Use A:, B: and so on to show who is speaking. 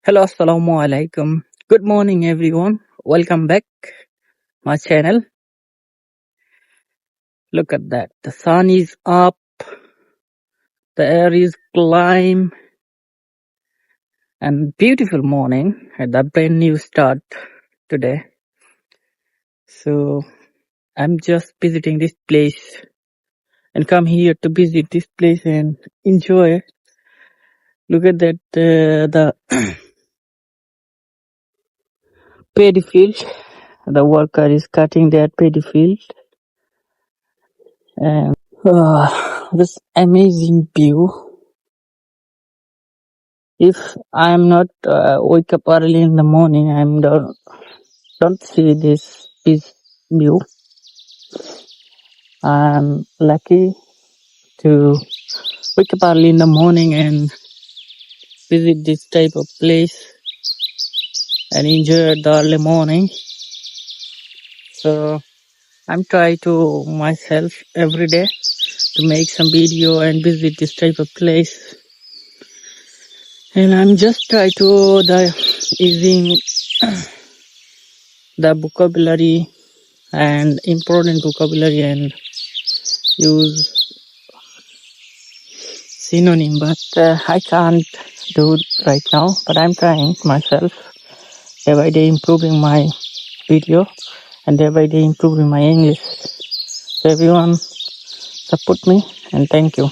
A: Hello, assalamu alaikum. Good morning, everyone. Welcome back my channel. Look at that. The sun is up. The air is climb. And beautiful morning at the brand new start today. So I'm just visiting this place and come here to visit this place and enjoy it. Look at that. The paddy field. The worker is cutting that paddy field. And this amazing view. If I'm not wake up early in the morning, don't see this view. I'm lucky to wake up early in the morning and visit this type of place and enjoy the early morning. So I'm trying to myself every day to make some video and visit this type of place. And I'm just try to using the vocabulary and important vocabulary and use synonym, but I can't do it right now. But I'm trying myself day by day, improving my video and day by day improving my English. So everyone support me and thank you.